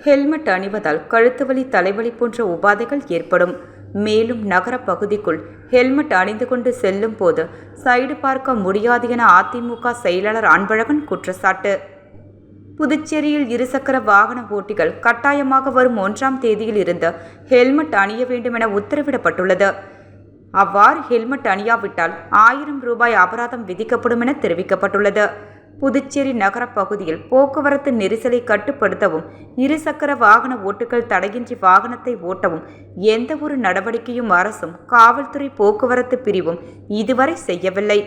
Helmet அணிவதால் கழுத்து வலி, தலைவலி போன்ற உபாதைகள் ஏற்படும். மேலும் நகர பகுதிக்குள் ஹெல்மெட் அணிந்து கொண்டு செல்லும் போது சைடு பார்க்க முடியாது என அதிமுக செயலாளர் அன்பழகன் குற்றச்சாட்டு. புதுச்சேரியில் இருசக்கர வாகன ஓட்டிகள் கட்டாயமாக வரும் 1ஆம் தேதியில் இருந்து ஹெல்மெட் அணிய வேண்டும் என உத்தரவிடப்பட்டுள்ளது. அவ்வாறு ஹெல்மெட் அணியாவிட்டால் 1000 ரூபாய் அபராதம் விதிக்கப்படும் என தெரிவிக்கப்பட்டுள்ளது. புதுச்சேரி நகர பகுதியில் போக்குவரத்து நெரிசலை கட்டுப்படுத்தவும், இருசக்கர வாகன ஓட்டுகள் தடையின்றி வாகனத்தை ஓட்டவும் எந்த ஒரு நடவடிக்கையும் அரசும் காவல்துறை போக்குவரத்து பிரிவும் இதுவரை செய்யவில்லை.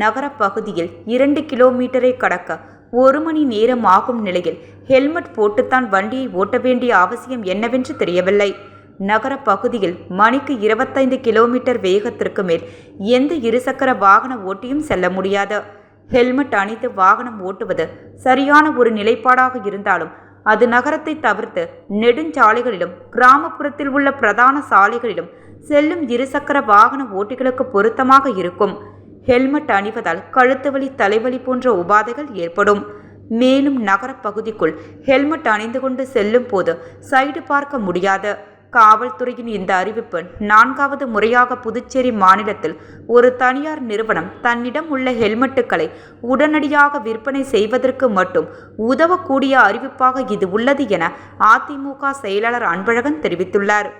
நகர பகுதியில் 2 கிலோமீட்டரை கடக்க 1 மணி நேரம் ஆகும் நிலையில் ஹெல்மெட் போட்டுத்தான் வண்டியை ஓட்ட வேண்டிய அவசியம் என்னவென்று தெரியவில்லை. நகர பகுதியில் மணிக்கு 25 கிலோமீட்டர் வேகத்திற்கு மேல் எந்த இருசக்கர வாகன ஓட்டியும் செல்ல முடியாது. ஹெல்மெட் அணிந்து வாகனம் ஓட்டுவது சரியான ஒரு நிலைப்பாடாக இருந்தாலும் அது நகரத்தை தவிர்த்து நெடுஞ்சாலைகளிலும் கிராமப்புறத்தில் உள்ள பிரதான சாலைகளிலும் செல்லும் இருசக்கர வாகன ஓட்டிகளுக்கு பொருத்தமாக இருக்கும். ஹெல்மெட் அணிவதால் கழுத்து வலி, தலைவலி போன்ற உபாதைகள் ஏற்படும். மேலும் நகர பகுதிக்குள் ஹெல்மெட் அணிந்து கொண்டு செல்லும் போது சைடு பார்க்க முடியாது. காவல்துறையின் இந்த அறிவிப்பு 4வது முறையாக புதுச்சேரி மாநிலத்தில் ஒரு தனியார் நிறுவனம் தன்னிடம் உள்ள ஹெல்மெட்டுகளை உடனடியாக விற்பனை செய்வதற்கு மட்டும் உதவக்கூடிய அறிவிப்பாக இது உள்ளது என அதிமுக செயலாளர் அன்பழகன் தெரிவித்துள்ளார்.